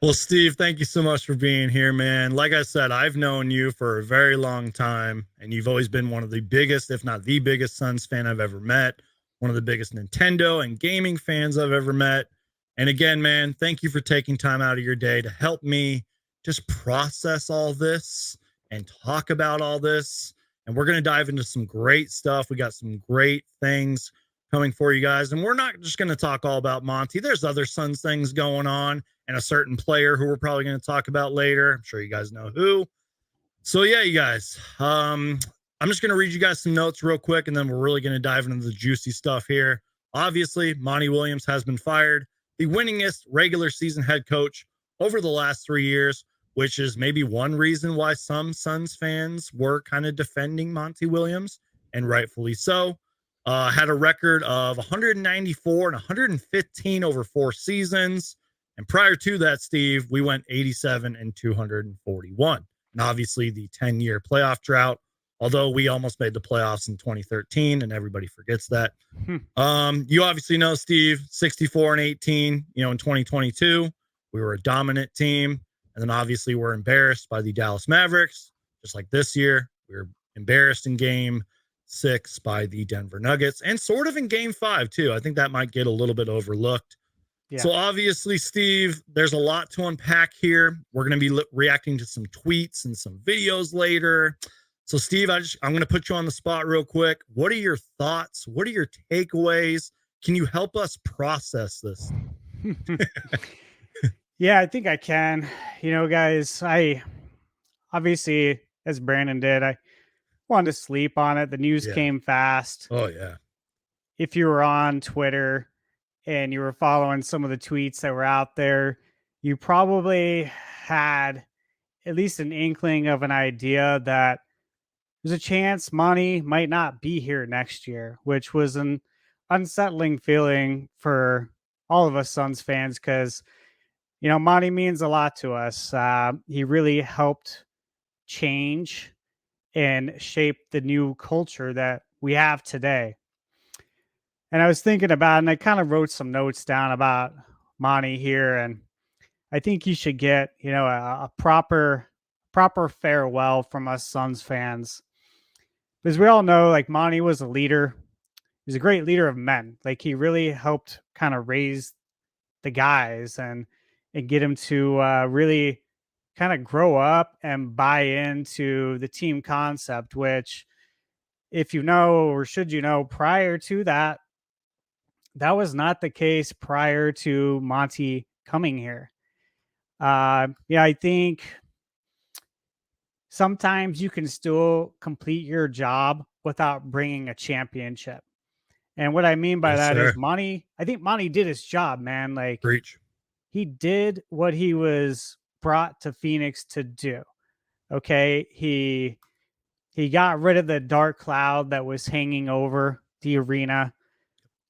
Well, Steve, thank you so much for being here, man. Like I said, I've known you for a very long time, and you've always been one of the biggest, if not the biggest, Suns fan I've ever met, one of the biggest Nintendo and gaming fans I've ever met. And again, man, thank you for taking time out of your day to help me just process all this and talk about all this. And we're going to dive into some great stuff. We got some great things coming for you guys. And we're not just going to talk all about Monty. There's other Suns things going on and a certain player who we're probably going to talk about later. I'm sure you guys know who. So yeah, you guys, I'm just going to read you guys some notes real quick, and then we're really going to dive into the juicy stuff here. Obviously, Monty Williams has been fired, the winningest regular season head coach over the last 3 years, which is maybe one reason why some Suns fans were kind of defending Monty Williams, and rightfully so. Had a record of 194 and 115 over 4 seasons. And prior to that, Steve, we went 87 and 241. And obviously the 10-year playoff drought, although we almost made the playoffs in 2013 and everybody forgets that. You obviously know, Steve, 64 and 18, in 2022, we were a dominant team. And then obviously we're embarrassed by the Dallas Mavericks, just like this year. We were embarrassed in game 6 by the Denver Nuggets and sort of in game 5 too. I think that might get a little bit overlooked. Yeah. So obviously, Steve, there's a lot to unpack here. We're going to be reacting to some tweets and some videos later. So Steve, I'm going to put you on the spot real quick. What are your thoughts? What are your takeaways? Can you help us process this? Yeah, I think I can. Guys, I obviously, as Brandon did, I wanted to sleep on it. The news came fast. Oh, yeah. If you were on Twitter and you were following some of the tweets that were out there, you probably had at least an inkling of an idea that there's a chance Monty might not be here next year, which was an unsettling feeling for all of us Suns fans because, Monty means a lot to us. He really helped change and shape the new culture that we have today. And I was thinking about it, and I kind of wrote some notes down about Monty here, and I think you should get, a proper farewell from us Suns fans. Because we all know, like, Monty was a leader. He was a great leader of men. Like, he really helped kind of raise the guys and get him to really kind of grow up and buy into the team concept, which, if you know, or should you know, prior to that, that was not the case prior to Monty coming here. I think sometimes you can still complete your job without bringing a championship. And what I mean by that is Monty, I think Monty did his job, man. Like, Preach. He did what he was brought to Phoenix to do. Okay. He got rid of the dark cloud that was hanging over the arena.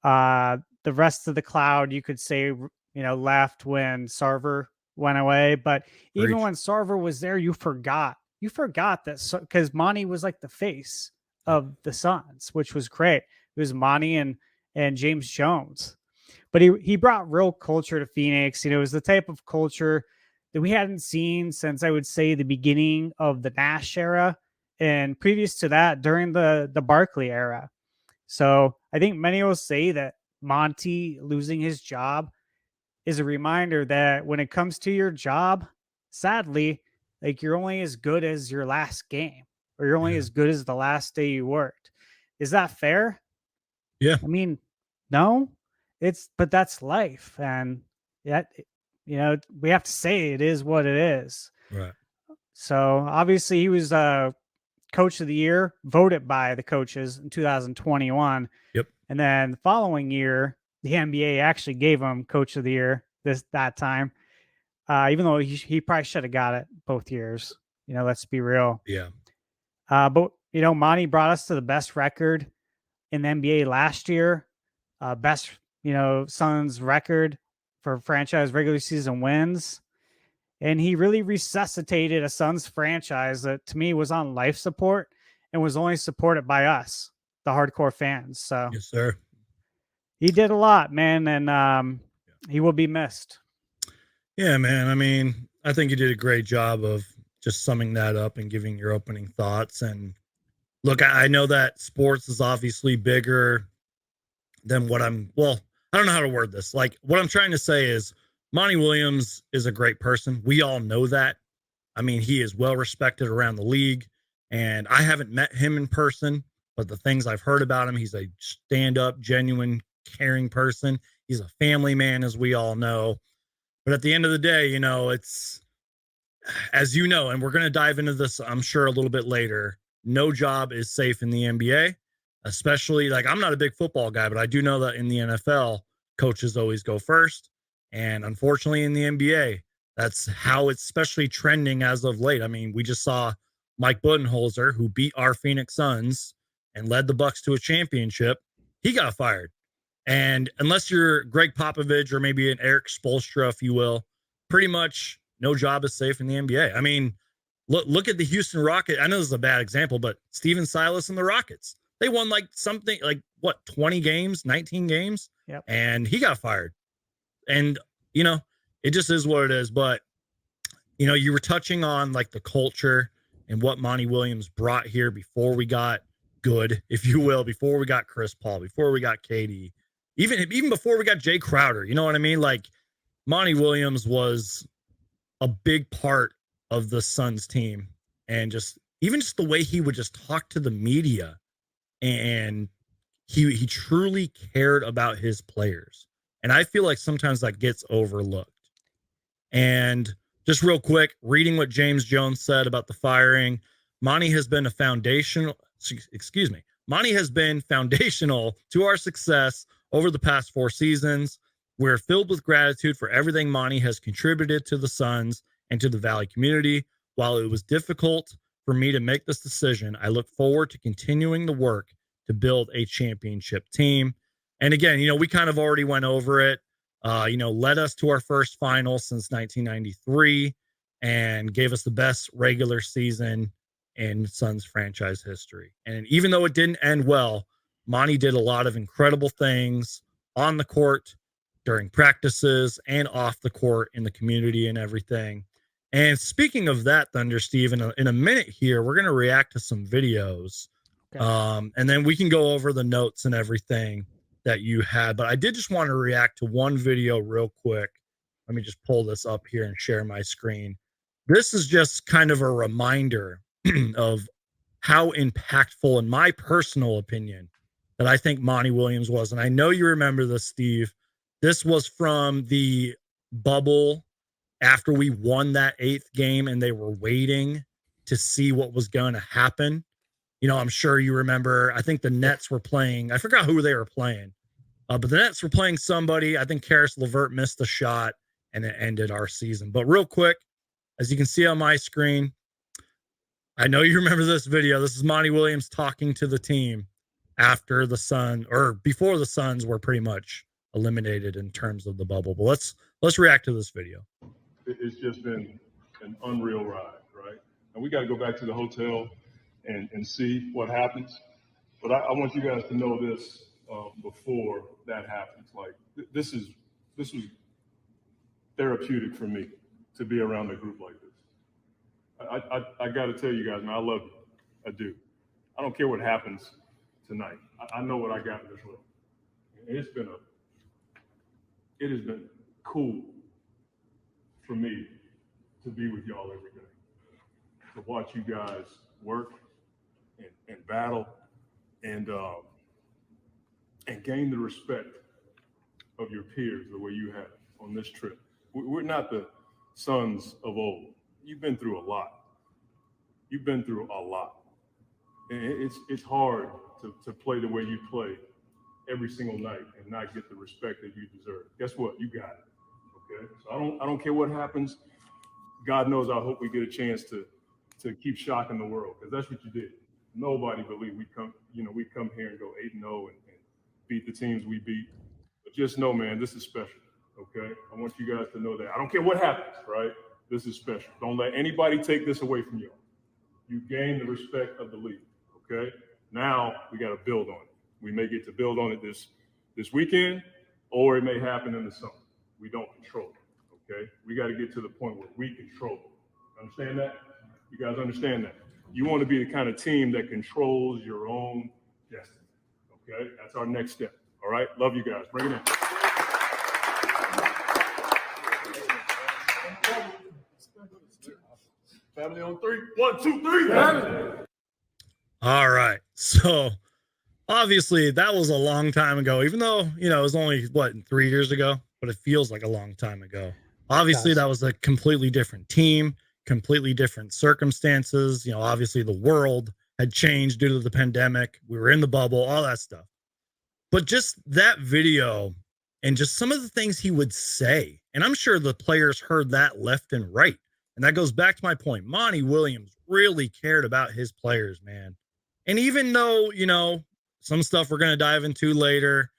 The rest of the cloud, you could say, left when Sarver went away. But even when Sarver was there, you forgot that, because Monty was like the face of the Suns, which was great. It was Monty and James Jones. But he brought real culture to Phoenix. It was the type of culture that we hadn't seen since, I would say, the beginning of the Nash era, and previous to that, during the Barkley era. So I think many will say that Monty losing his job is a reminder that when it comes to your job, sadly, like, you're only as good as your last game, or you're only as good as the last day you worked. Is that fair? Yeah. I mean, no, but that's life. And yet, we have to say it is what it is. Right. So obviously he was coach of the year, voted by the coaches in 2021. Yep. And then the following year, the NBA actually gave him coach of the year that time. Even though he probably should have got it both years. Let's be real. Yeah. But, Monty brought us to the best record in the NBA last year. Best, Suns record for franchise regular season wins. And he really resuscitated a Suns franchise that, to me, was on life support and was only supported by us, the hardcore fans. So yes, sir. He did a lot, man, and he will be missed. Yeah, man. I mean, I think you did a great job of just summing that up and giving your opening thoughts. And look, I know that sports is obviously bigger than what well, I don't know how to word this. Like, what I'm trying to say is Monty Williams is a great person. We all know that. I mean, he is well respected around the league, and I haven't met him in person, but the things I've heard about him, he's a stand up, genuine, caring person. He's a family man, as we all know. But at the end of the day, it's, as you know, and we're going to dive into this, I'm sure, a little bit later. No job is safe in the NBA, especially like I'm not a big football guy, but I do know that in the NFL, coaches always go first. And unfortunately, in the NBA, that's how it's especially trending as of late. I mean, we just saw Mike Budenholzer, who beat our Phoenix Suns and led the Bucks to a championship. He got fired. And unless you're Greg Popovich or maybe an Eric Spoelstra, if you will, pretty much no job is safe in the NBA. I mean, look at the Houston Rockets. I know this is a bad example, but Steven Silas and the Rockets, they won like something like what, 20 games, 19 games, Yep. and he got fired. And it just is what it is. But you were touching on like the culture and what Monty Williams brought here before we got good, if you will, before we got Chris Paul, before we got KD, even before we got Jay Crowder. You know what I mean? Like, Monty Williams was a big part of the Suns team, and just the way he would just talk to the media, and he truly cared about his players. And I feel like sometimes that gets overlooked. And just real quick, reading what James Jones said about the firing, Monty has been Monty has been foundational to our success over the past 4 seasons. We're filled with gratitude for everything Monty has contributed to the Suns and to the Valley community. While it was difficult for me to make this decision, I look forward to continuing the work to build a championship team. And again, we kind of already went over it. Led us to our first final since 1993 and gave us the best regular season in Suns franchise history. And even though it didn't end well, Monty did a lot of incredible things on the court, during practices, and off the court, in the community and everything. And speaking of that, ThunderSteve, in a minute here, we're going to react to some videos. Okay. And then we can go over the notes and everything that you had. But I did just want to react to one video real quick. Let me just pull this up here and share my screen. This is just kind of a reminder of how impactful, in my personal opinion, that I think Monty Williams was. And I know you remember this, Steve. This was from the bubble after we won that 8th game and they were waiting to see what was going to happen. I'm sure you remember, I think the Nets were playing, I forgot who they were playing, but the Nets were playing somebody. I think Karis LeVert missed the shot and it ended our season. But real quick, as you can see on my screen, I know you remember this video. This is Monty Williams talking to the team after before the Suns were pretty much eliminated in terms of the bubble. But let's react to this video. It's just been an unreal ride, right? And we got to go back to the hotel and see what happens. But I want you guys to know this before that happens. Like, this was therapeutic for me to be around a group like this. I got to tell you guys, man, I love you. I do. I don't care what happens tonight. I know what I got in this room. And it has been cool for me to be with y'all every day, to watch you guys work and battle and gain the respect of your peers the way you have on this trip. We're not the Suns of old. You've been through a lot. You've been through a lot. And it's hard to play the way you play every single night and not get the respect that you deserve. Guess what? You got it. Okay? So I don't care what happens. God knows I hope we get a chance to keep shocking the world, because that's what you did. Nobody believed we'd come here and go 8-0 and beat the teams we beat. But just know, man, this is special. Okay? I want you guys to know that. I don't care what happens, right? This is special. Don't let anybody take this away from you. You gain the respect of the league. Okay? Now we got to build on it. We may get to build on it this weekend, or it may happen in the summer. We don't control it. okay? We got to get to the point where we control it. Understand that? You guys understand that? You want to be the kind of team that controls your own destiny, okay? That's our next step, all right? Love you guys. Bring it in. Family on three. 1, 2, 3. All right. So obviously that was a long time ago, even though, you know, it was only 3 years ago, but it feels like a long time ago. Obviously that was a completely different team, completely different circumstances. You know, obviously the world had changed due to the pandemic. We were in the bubble, all that stuff. But just that video and just some of the things he would say, and I'm sure the players heard that left and right. And that goes back to my point. Monty Williams really cared about his players, man. And even though, you know, some stuff we're going to dive into later,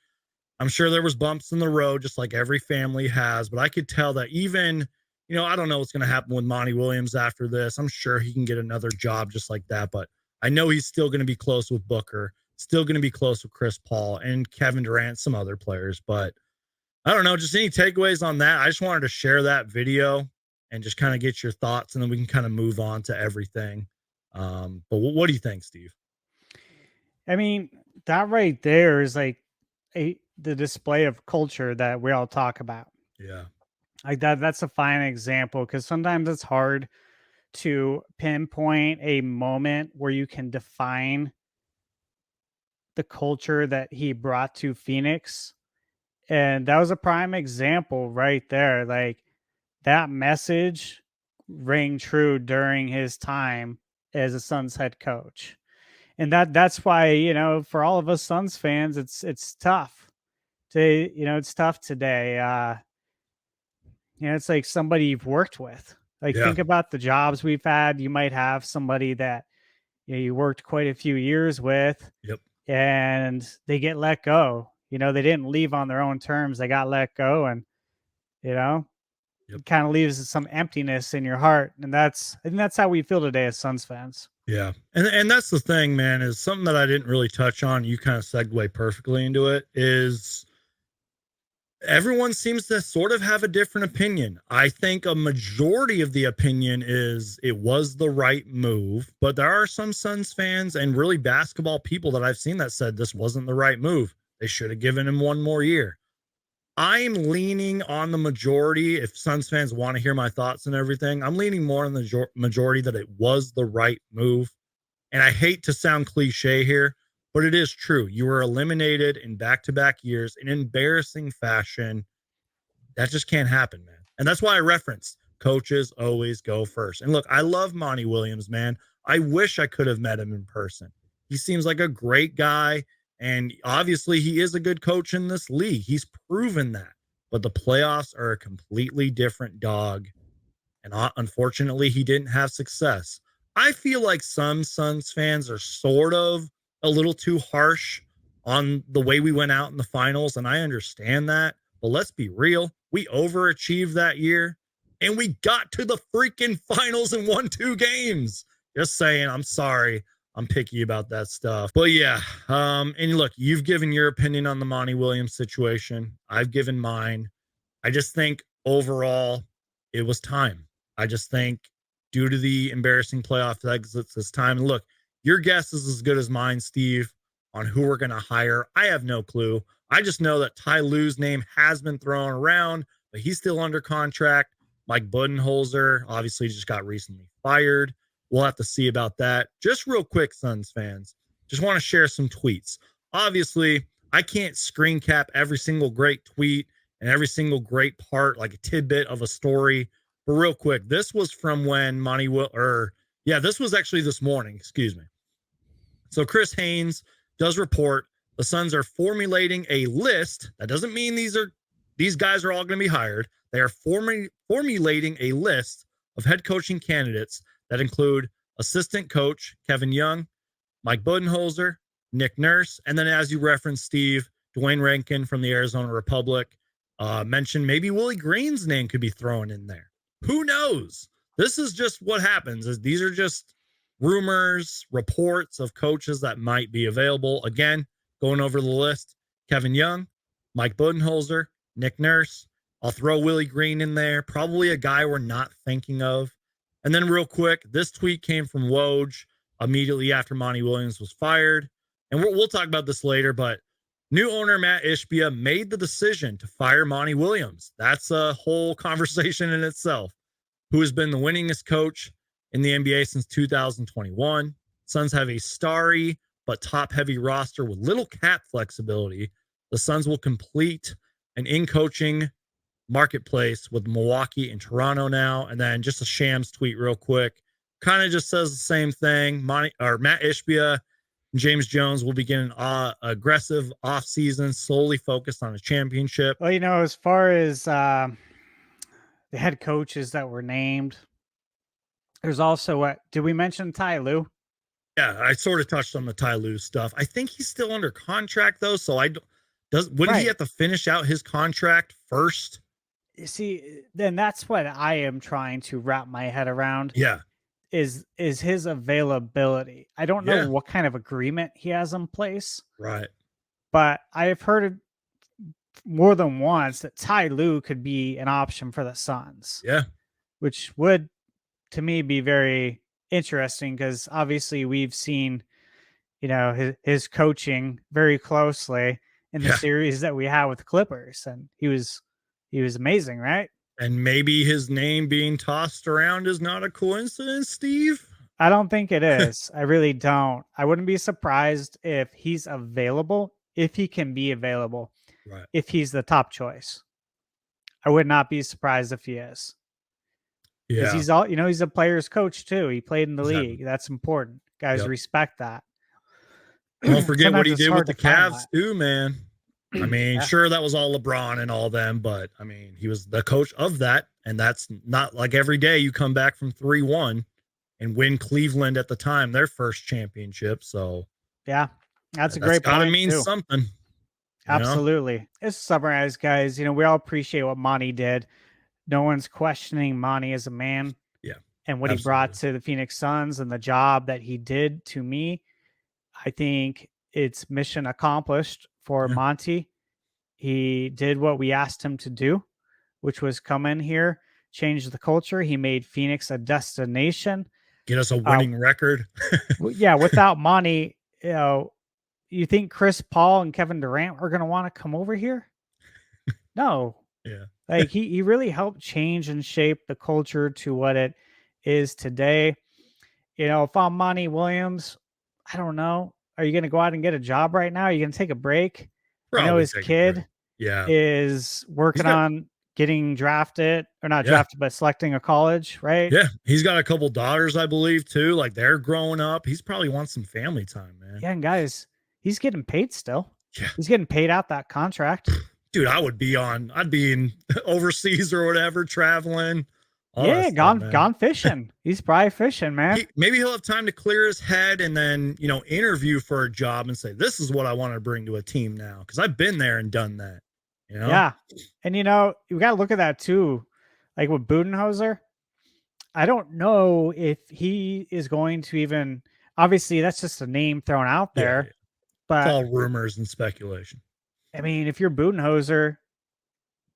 I'm sure there was bumps in the road, just like every family has. But I could tell that even, you know, I don't know what's going to happen with Monty Williams after this. I'm sure he can get another job just like that. But I know he's still going to be close with Booker, still going to be close with Chris Paul and Kevin Durant, some other players. But I don't know, just any takeaways on that. I just wanted to share that video and just kind of get your thoughts, and then we can kind of move on to everything. But what do you think, Steve? I mean, that right there is like the display of culture that we all talk about. Yeah. Like that's a fine example, because sometimes it's hard to pinpoint a moment where you can define the culture that he brought to Phoenix. And that was a prime example right there. Like that message rang true during his time as a Suns head coach. And that's why, you know, for all of us Suns fans, it's tough to, you know, it's tough today. You know, it's like somebody you've worked with. Like, think about the jobs we've had. You might have somebody that, you know, you worked quite a few years with. Yep. And they get let go. You know, they didn't leave on their own terms. They got let go, and, you know, it kind of leaves some emptiness in your heart. And I think that's how we feel today as Suns fans. Yeah. And that's the thing, man, is something that I didn't really touch on. You kind of segue perfectly into it, is everyone seems to sort of have a different opinion. I think a majority of the opinion is it was the right move, but there are some Suns fans and really basketball people that I've seen that said this wasn't the right move. They should have given him one more year. I'm leaning on the majority. If Suns fans want to hear my thoughts and everything, I'm leaning more on the majority that it was the right move. And I hate to sound cliche here, but it is true. You were eliminated in back-to-back years in embarrassing fashion. That just can't happen, man. And that's why I referenced coaches always go first. And look, I love Monty Williams, man. I wish I could have met him in person. He seems like a great guy. And obviously he is a good coach in this league. He's proven that. But the playoffs are a completely different dog. And unfortunately, he didn't have success. I feel like some Suns fans are sort of a little too harsh on the way we went out in the finals. And I understand that. But let's be real. We overachieved that year. And we got to the freaking finals and won 2 games. Just saying, I'm sorry. I'm picky about that stuff. But yeah, and look, you've given your opinion on the Monty Williams situation. I've given mine. I just think overall it was time. I just think due to the embarrassing playoff exits this time. And look, your guess is as good as mine, Steve, on who we're going to hire. I have no clue. I just know that Ty Lue's name has been thrown around, but he's still under contract. Mike Budenholzer obviously just got recently fired. We'll have to see about that. Just real quick, Suns fans, just want to share some tweets. Obviously, I can't screen cap every single great tweet and every single great part, like a tidbit of a story. But real quick, this was from when this was actually this morning, excuse me. So Chris Haynes does report the Suns are formulating a list. That doesn't mean these guys are all going to be hired. They are formulating a list of head coaching candidates that include assistant coach Kevin Young, Mike Budenholzer, Nick Nurse, and then as you referenced, Steve, Dwayne Rankin from the Arizona Republic, mentioned maybe Willie Green's name could be thrown in there. Who knows? This is just what happens. These are just rumors, reports of coaches that might be available. Again, going over the list, Kevin Young, Mike Budenholzer, Nick Nurse, I'll throw Willie Green in there, probably a guy we're not thinking of. And then, real quick, this tweet came from Woj immediately after Monty Williams was fired. And we'll talk about this later, but new owner Matt Ishbia made the decision to fire Monty Williams. That's a whole conversation in itself. Who has been the winningest coach in the NBA since 2021. Suns have a starry but top-heavy roster with little cap flexibility. The Suns will complete an in-coaching marketplace with Milwaukee and Toronto now. And then just a Shams tweet real quick. Kind of just says the same thing. Matt Ishbia and James Jones will begin an aggressive offseason, solely focused on a championship. Well, as far as the head coaches that were named, there's also did we mention Ty Lue? Yeah, I sort of touched on the Ty Lue stuff. I think he's still under contract though, so wouldn't he have to finish out his contract first? You see, then that's what I am trying to wrap my head around. Yeah. Is his availability. I don't know what kind of agreement he has in place. Right. But I have heard more than once that Ty Lue could be an option for the Suns. Yeah. Which would, to me, be very interesting because obviously we've seen, his coaching very closely in the series that we had with the Clippers, and he was amazing, right? And maybe his name being tossed around is not a coincidence, Steve. I don't think it is. I really don't. I wouldn't be surprised if he's available, if he can be available, right? If he's the top choice. I would not be surprised if he is. Yeah. He's he's a player's coach too. He played in the league. That's important. Guys, respect that. Don't forget what he did with the Cavs too, man. I mean, sure, that was all LeBron and all them, but I mean, he was the coach of that. And that's not like every day you come back from 3-1 and win Cleveland at the time, their first championship. So, yeah, that's a great point. Gotta mean something. Absolutely. Let's summarize, guys. We all appreciate what Monty did. No one's questioning Monty as a man. Yeah. And what he brought to the Phoenix Suns and the job that he did. To me, I think it's mission accomplished for Monty. He did what we asked him to do, which was come in here, change the culture. He made Phoenix a destination. Get us a winning record. Yeah, without Monty, you think Chris Paul and Kevin Durant are going to want to come over here? No. Yeah. Like he really helped change and shape the culture to what it is today. If I'm Monty Williams, I don't know. Are you going to go out and get a job right now? Are you going to take a break? Probably I know his kid is working on getting drafted, or not drafted, but selecting a college, right? Yeah. He's got a couple daughters, I believe, too. Like they're growing up. He's probably wants some family time, man. Yeah. And guys, he's getting paid still. Yeah. He's getting paid out that contract. Dude, I'd be in overseas or whatever, traveling. Gone fishing. He's probably fishing, man. Maybe he'll have time to clear his head and then, interview for a job and say, this is what I want to bring to a team now. Because I've been there and done that. Yeah. And, you got to look at that too. Like with Budenholzer, I don't know if he is going to even, obviously that's just a name thrown out there. Yeah. But it's all rumors and speculation. I mean, if you're Budenholzer,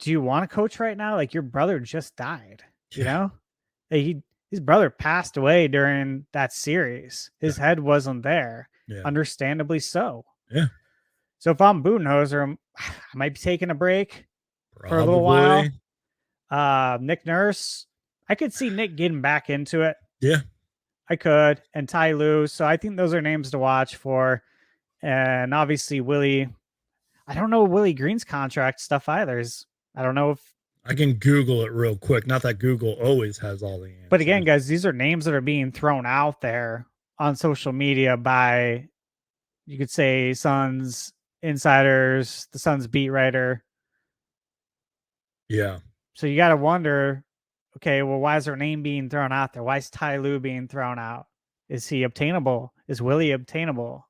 do you want to coach right now? Like your brother just died. His brother passed away during that series. His head wasn't there. Understandably so. Yeah. So if I'm Budenholzer, I might be taking a break for a little while. Nick Nurse, I could see Nick getting back into it. Yeah. I could. And Ty Lue. So I think those are names to watch for. And obviously Willie. I don't know Willie Green's contract stuff either. I don't know if I can Google it real quick. Not that Google always has all the answers. But again, guys, these are names that are being thrown out there on social media by, you could say, Suns insiders, the Suns beat writer. Yeah. So you got to wonder, okay, well, why is their name being thrown out there? Why is Ty Lue being thrown out? Is he obtainable? Is Willie obtainable?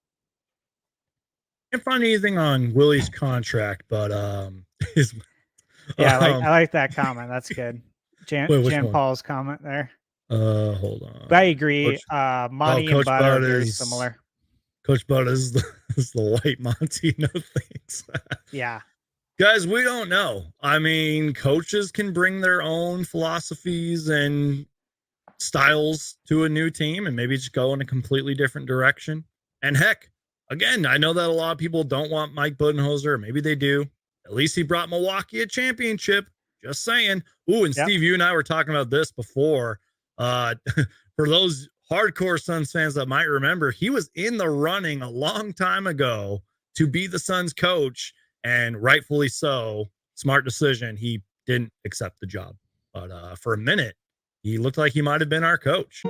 Can't find anything on Willie's contract, but his. Yeah, I like that comment. That's good. Jan Paul's comment there. Hold on. But I agree. Monty and Bud are very similar. Coach Bud is the white Monty. No thanks. Yeah. Guys, we don't know. I mean, coaches can bring their own philosophies and styles to a new team and maybe just go in a completely different direction. And heck, again, I know that a lot of people don't want Mike Budenholzer. Maybe they do. At least he brought Milwaukee a championship. Just saying. Ooh, and Yep. Steve, you and I were talking about this before. For those hardcore Suns fans that might remember, he was in the running a long time ago to be the Suns coach, and rightfully so. Smart decision. He didn't accept the job. But for a minute, he looked like he might have been our coach.